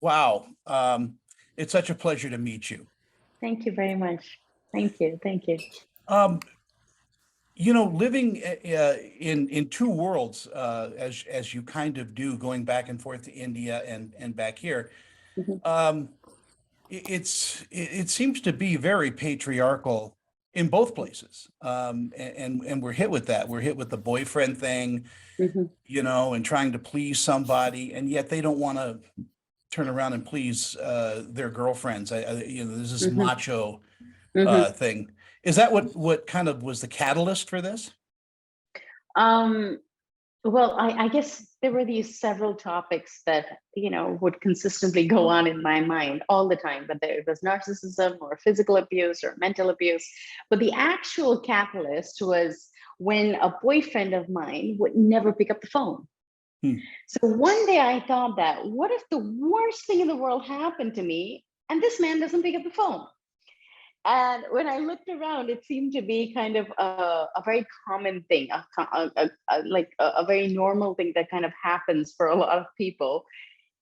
Wow. It's such a pleasure to meet you. Thank you very much. Thank you. Thank you. Um, living in two worlds, as you kind of do, going back and forth to India and back here, Mhm. um, it seems to be very patriarchal in both places. And we're hit with that. We're hit with the boyfriend thing, Mhm. and trying to please somebody, and yet they don't want to turn around and please their girlfriends. There's this Mhm. macho Mhm. thing. Is that what kind of was the catalyst for this? Um, well, I guess there were these several topics that, would consistently go on in my mind all the time, whether it was narcissism or physical abuse or mental abuse. But the actual catalyst was when a boyfriend of mine would never pick up the phone. Hmm. So one day I thought that, what if the worst thing in the world happened to me and this man doesn't pick up the phone? And when I looked around, it seemed to be kind of a very common thing, a very normal thing that kind of happens for a lot of people.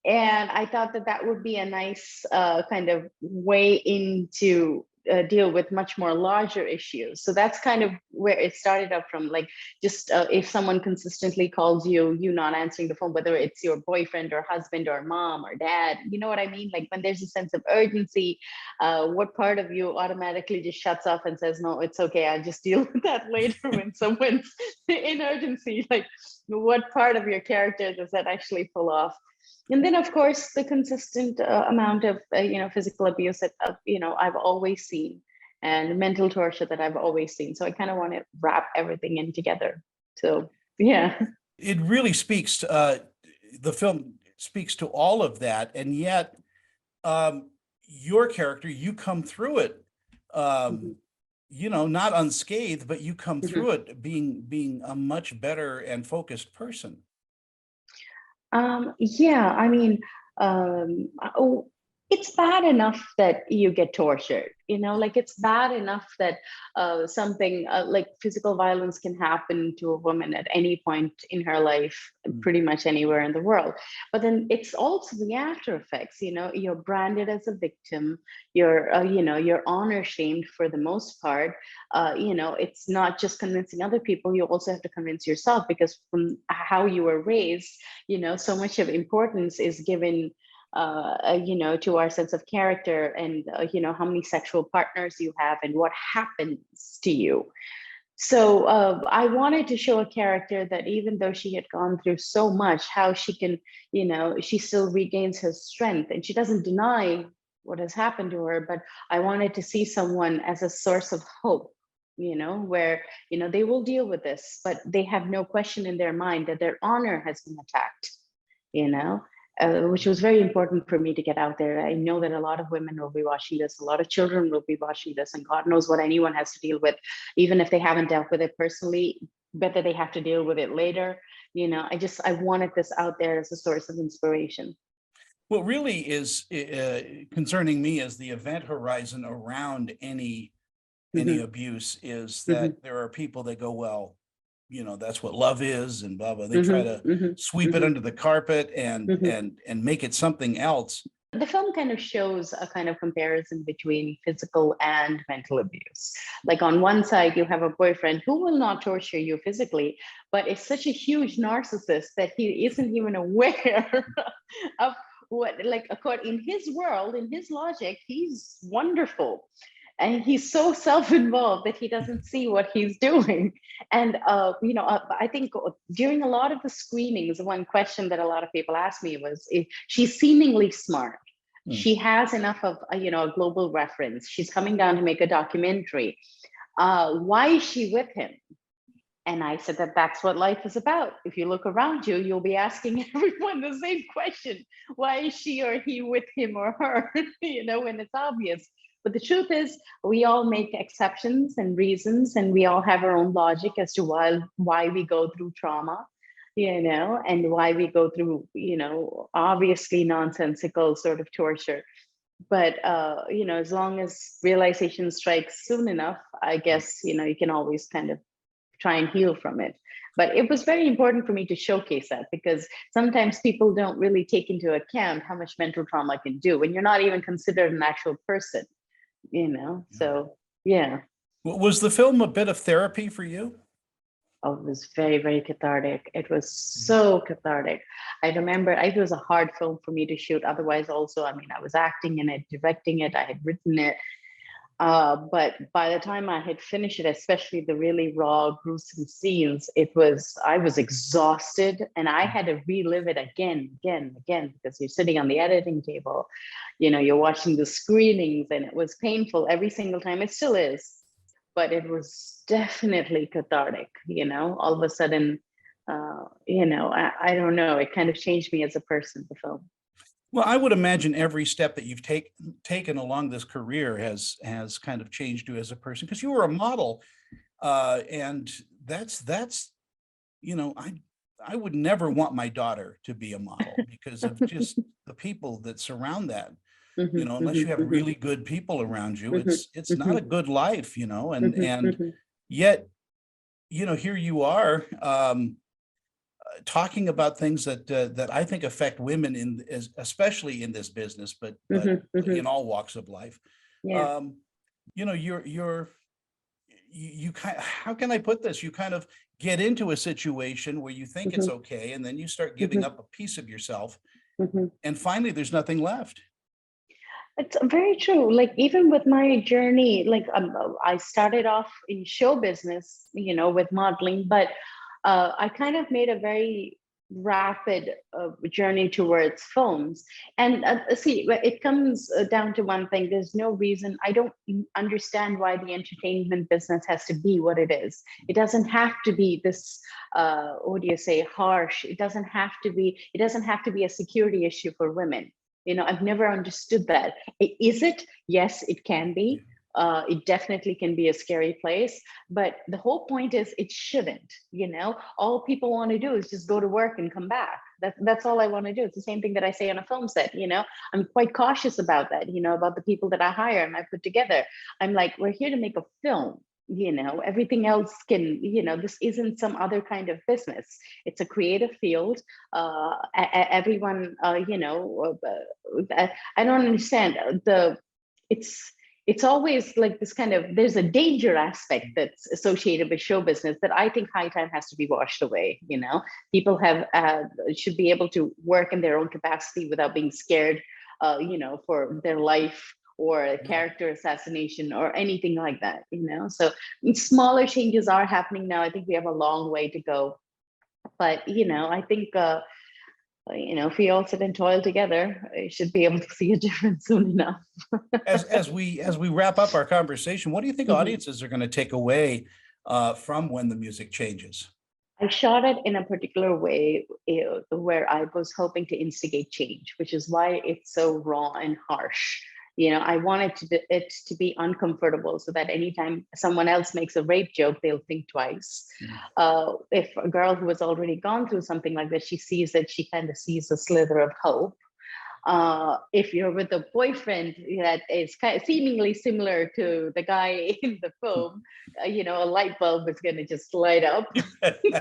And I thought that that would be a nice kind of way into deal with much more larger issues. So that's kind of where it started up from. Like, just if someone consistently calls you not answering the phone, whether it's your boyfriend or husband or mom or dad, you know what I mean? Like, when there's a sense of urgency, what part of you automatically just shuts off and says, no, it's okay, I'll just deal with that later when someone's in urgency? Like, what part of your character does that actually pull off? And then, of course, the consistent amount of physical abuse that I've always seen, and mental torture that I've always seen. So I kind of want to wrap everything in together. So yeah. It really speaks to the film speaks to all of that, and yet your character, you come through it, Mhm. not unscathed, but you come Mhm. through it being a much better and focused person. Yeah, I mean, oh, it's bad enough that you get tortured, like it's bad enough that something like physical violence can happen to a woman at any point in her life, Mm. pretty much anywhere in the world. But then it's also the after effects, you're branded as a victim, you're honor shamed for the most part. It's not just convincing other people, you also have to convince yourself, because from how you were raised, so much of importance is given to our sense of character, and how many sexual partners you have and what happens to you. So I wanted to show a character that, even though she had gone through so much, how she can, she still regains her strength, and she doesn't deny what has happened to her. But I wanted to see someone as a source of hope, where they will deal with this, but they have no question in their mind that their honor has been attacked, you know, which was very important for me to get out there. I know that a lot of women will be watching this, a lot of children will be watching this, and God knows what anyone has to deal with, even if they haven't dealt with it personally, bet that they have to deal with it later. I wanted this out there as a source of inspiration. What really is concerning me is the event horizon around any Hmm. abuse is Hmm. that there are people that go, well, that's what love is, and blah blah. They try Hmm. to Hmm. sweep it hmm under the carpet and hmm and and make it something else. The film kind of shows a kind of comparison between physical and mental abuse. Like, on one side, you have a boyfriend who will not torture you physically, but is such a huge narcissist that he isn't even aware of what, like, according in his world, in his logic, he's wonderful. And he's so self-involved that he doesn't see what he's doing. And I think during a lot of the screenings, one question that a lot of people asked me was, if she's seemingly smart, Hmm. she has enough of a global reference, she's coming down to make a documentary, why is she with him? And I said that that's what life is about. If you look around you, you'll be asking everyone the same question: why is she or he with him or her? When it's obvious. But the truth is, we all make exceptions and reasons, and we all have our own logic as to why we go through trauma, and why we go through, obviously nonsensical sort of torture. But as long as realization strikes soon enough, I guess you can always kind of try and heal from it. But it was very important for me to showcase that, because sometimes people don't really take into account how much mental trauma can do when you're not even considered an actual person, you know? So, yeah. Was the film a bit of therapy for you? Oh, it was very, very cathartic. It was so cathartic. I remember it was a hard film for me to shoot. Otherwise, also, I mean, I was acting in it, directing it, I had written it. But by the time I had finished it, especially the really raw, gruesome scenes, I was exhausted, and I had to relive it again, because you're sitting on the editing table, you know, you're watching the screenings, and it was painful every single time. It still is, but it was definitely cathartic, you know, all of a sudden, you know, I don't know, it kind of changed me as a person, the film. Well, I would imagine every step that you've taken along this career has kind of changed you as a person, because you were a model, and that's you know, I would never want my daughter to be a model because of just the people that surround that. You Mhm, know, unless you mhm, have mhm, really good people around you, mhm, it's not a mhm, good life, you know, mhm, and mhm, yet, you know, here you are, talking about things that I think affect women especially in this business, but mhm, in mhm. all walks of life. Yeah. Um, you know, you kind how can I put this? You kind of get into a situation where you think it's Mhm, okay, and then you start giving mhm, up a piece of yourself, mhm. and finally there's nothing left. It's very true. Like even with my journey, like I started off in show business, you know, with modeling, but I kind of made a very rapid journey towards films. And see, it comes down to one thing. There's no reason. I don't understand why the entertainment business has to be what it is. It doesn't have to be this. What do you say? Harsh. It doesn't have to be. It doesn't have to be a security issue for women. You know, I've never understood that. Is it? Yes, it can Yeah. be. It definitely can be a scary place, but the whole point is it shouldn't. You know, all people want to do is just go to work and come back. That's all I want to do. It's the same thing that I say on a film set. You know, I'm quite cautious about that. You know, about the people that I hire and I put together. I'm like, we're here to make a film. You know, everything else can. You know, this isn't some other kind of business. It's a creative field. Everyone, you know, I don't understand the. It's it's always like this kind of, there's a danger aspect that's associated with show business that I think high time has to be washed away. You know, people have should be able to work in their own capacity without being scared, you know, for their life or a Yeah. character assassination or anything like that. You know, so smaller changes are happening now. I think we have a long way to go, but you know, I think you know, if we all sit and toil together, you should be able to see a difference soon enough. As we wrap up our conversation, what do you think Mhm. audiences are going to take away from when the music changes? I shot it in a particular way where I was hoping to instigate change, which is why it's so raw and harsh. You know, I wanted it to be uncomfortable so that anytime someone else makes a rape joke, they'll think twice. Mm. If a girl who has already gone through something like this, she sees it, she kind of sees a slither of hope. If you're with a boyfriend that is kind of seemingly similar to the guy in the film, you know, a light bulb is going to just light up.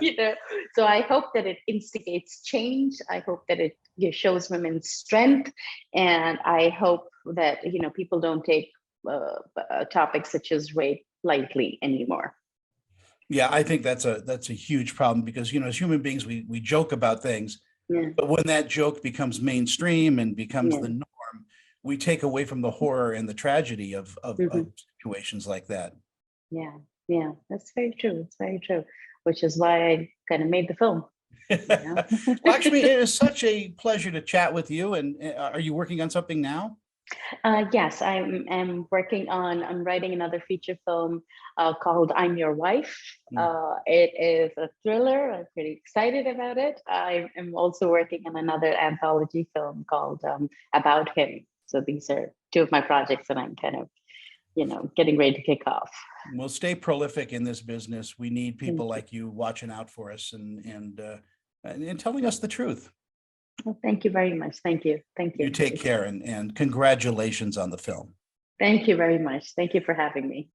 You know, so I hope that it instigates change. I hope that it shows women strength, and I hope that, you know, people don't take topics such as rape lightly anymore. Yeah, I think that's a huge problem because, you know, as human beings, we joke about things, Yeah, but when that joke becomes mainstream and becomes the yeah, norm, we take away from the horror and the tragedy of hmm, situations like that. yeah, yeah. That's very true. It's very true. Which is why I kind of made the film. You Lakshmi, know. it is such a pleasure to chat with you. And are you working on something now? Yes, am working on, I'm writing another feature film called I'm Your Wife. Mm. It is a thriller. I'm pretty excited about it. I am also working on another anthology film called About Him. So these are two of my projects that I'm kind of, you know, getting ready to kick off. We'll stay prolific in this business. We need Thank people you. like you watching out for us and telling us the truth. Well, thank you very much. Thank you. Thank You you. take care and congratulations on the film. Thank you very much. Thank you for having me.